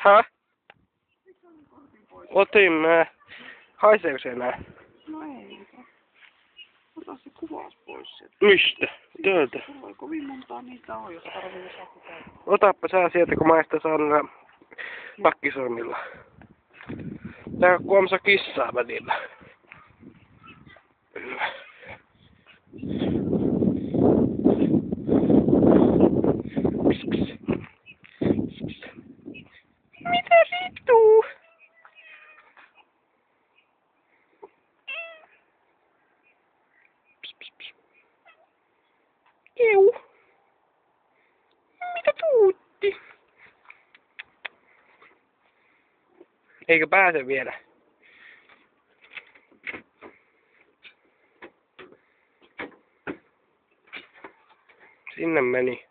Häh? Otin mä. Haiseeko se enää? No ei. Ota se kuvaus pois sieltä. Mistä? Täältä. Sulla ei kovin montaa niitä on, jos tarvii lisätä täältä. Otappa sä sieltä, kun mä en sitä saanut pakkisormilla. Tää on kuomassa kissaa välillä. Mitä vittua? Keu. Mitä tuutti? Eikö pääse vielä? Sinne meni.